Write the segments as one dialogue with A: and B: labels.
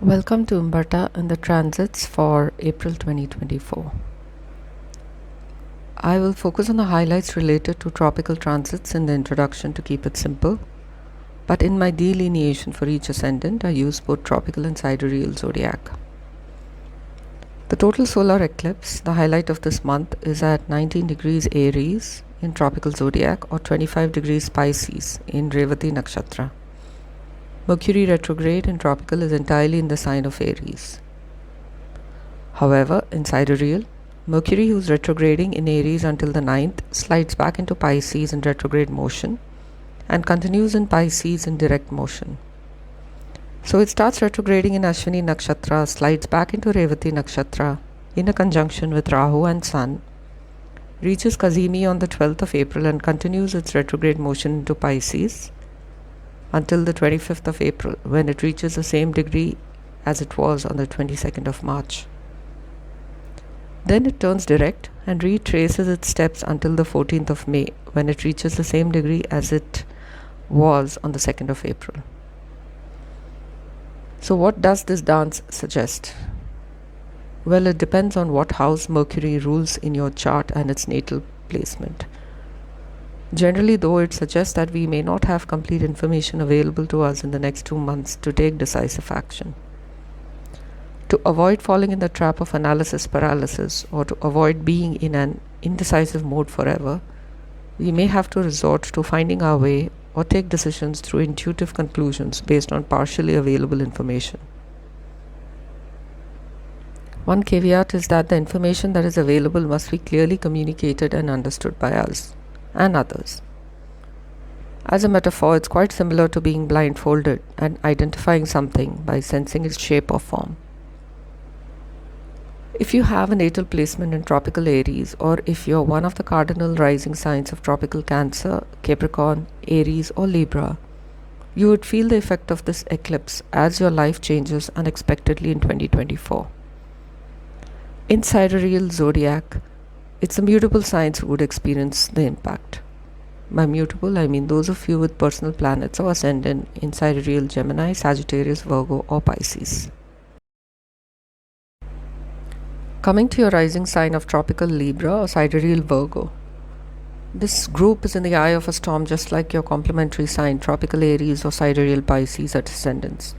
A: Welcome to Umberta and the transits for April 2024. I will focus on the highlights related to tropical transits in the introduction to keep it simple, but in my delineation for each ascendant, I use both tropical and sidereal zodiac. The total solar eclipse, the highlight of this month, is at 19 degrees Aries in tropical zodiac or 25 degrees Pisces in Revati Nakshatra. Mercury retrograde in tropical is entirely in the sign of Aries. However, in sidereal, Mercury, who's retrograding in Aries until the 9th, slides back into Pisces in retrograde motion and continues in Pisces in direct motion. So it starts retrograding in Ashwini Nakshatra, slides back into Revati Nakshatra in a conjunction with Rahu and Sun, reaches Kazimi on the 12th of April and continues its retrograde motion into Pisces until the 25th of April, when it reaches the same degree as it was on the 22nd of March. Then it turns direct and retraces its steps until the 14th of May, when it reaches the same degree as it was on the 2nd of April. So what does this dance suggest? Well, it depends on what house Mercury rules in your chart and its natal placement. Generally, though, it suggests that we may not have complete information available to us in the next 2 months to take decisive action. To avoid falling in the trap of analysis paralysis or to avoid being in an indecisive mode forever, we may have to resort to finding our way or take decisions through intuitive conclusions based on partially available information. One caveat is that the information that is available must be clearly communicated and understood by us and others. As a metaphor, it's quite similar to being blindfolded and identifying something by sensing its shape or form. If you have a natal placement in tropical Aries, or if you're one of the cardinal rising signs of tropical Cancer, Capricorn, Aries or Libra, you would feel the effect of this eclipse as your life changes unexpectedly in 2024. In sidereal zodiac, it's the mutable signs who would experience the impact. By mutable, I mean those of you with personal planets or ascendant in sidereal Gemini, Sagittarius, Virgo or Pisces. Coming to your rising sign of tropical Libra or sidereal Virgo, this group is in the eye of a storm just like your complementary sign tropical Aries or sidereal Pisces at ascendants.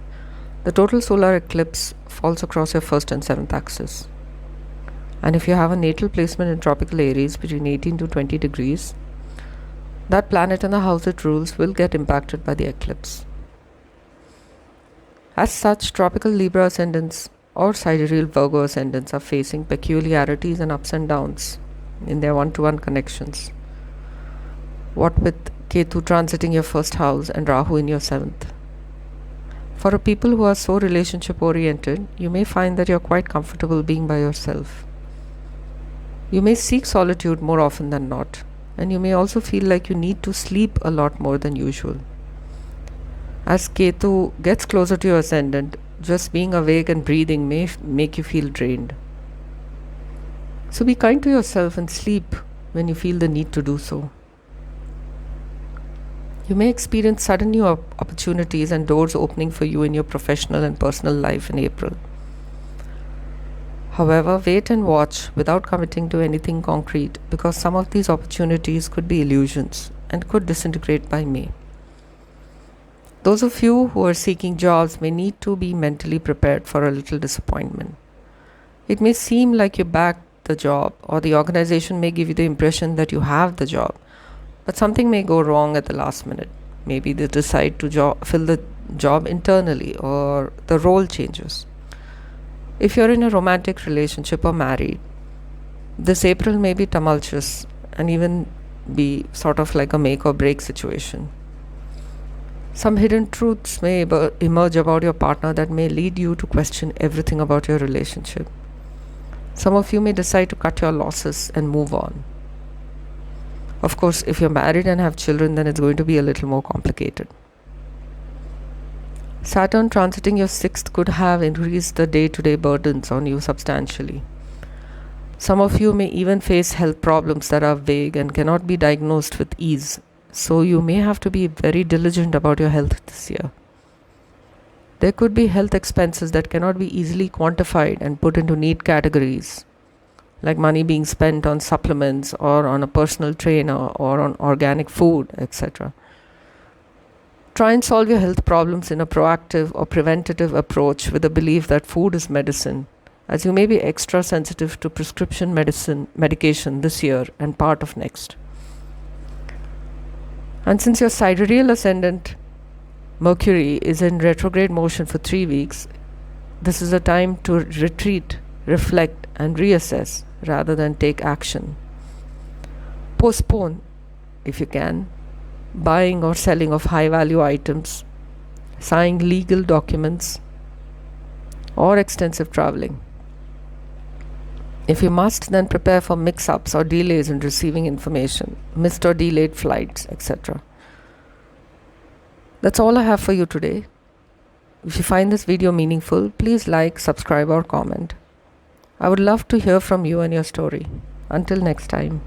A: The total solar eclipse falls across your 1st and 7th axis. And if you have a natal placement in tropical Aries between 18 to 20 degrees, that planet and the house it rules will get impacted by the eclipse. As such, tropical Libra ascendants or sidereal Virgo ascendants are facing peculiarities and ups and downs in their one-to-one connections. What with Ketu transiting your 1st house and Rahu in your 7th. For a people who are so relationship oriented, you may find that you're quite comfortable being by yourself. You may seek solitude more often than not, and you may also feel like you need to sleep a lot more than usual. As Ketu gets closer to your ascendant, just being awake and breathing may make you feel drained. So be kind to yourself and sleep when you feel the need to do so. You may experience sudden new opportunities and doors opening for you in your professional and personal life in April. However, wait and watch without committing to anything concrete, because some of these opportunities could be illusions and could disintegrate by May. Those of you who are seeking jobs may need to be mentally prepared for a little disappointment. It may seem like you backed the job, or the organization may give you the impression that you have the job, but something may go wrong at the last minute. Maybe they decide to fill the job internally, or the role changes. If you're in a romantic relationship or married, this April may be tumultuous and even be sort of like a make or break situation. Some hidden truths may emerge about your partner that may lead you to question everything about your relationship. Some of you may decide to cut your losses and move on. Of course, if you're married and have children, then it's going to be a little more complicated. Saturn transiting your 6th could have increased the day-to-day burdens on you substantially. Some of you may even face health problems that are vague and cannot be diagnosed with ease. So you may have to be very diligent about your health this year. There could be health expenses that cannot be easily quantified and put into neat categories, like money being spent on supplements or on a personal trainer or on organic food, etc. Try and solve your health problems in a proactive or preventative approach with the belief that food is medicine, as you may be extra sensitive to prescription medication this year and part of next. And since your sidereal ascendant Mercury is in retrograde motion for 3 weeks, this is a time to retreat, reflect, and reassess rather than take action. Postpone, if you can, buying or selling of high value items, signing legal documents, or extensive traveling. If you must, then prepare for mix ups or delays in receiving information, missed or delayed flights, etc. That's all I have for you today. If you find this video meaningful, please like, subscribe, or comment. I would love to hear from you and your story. Until next time.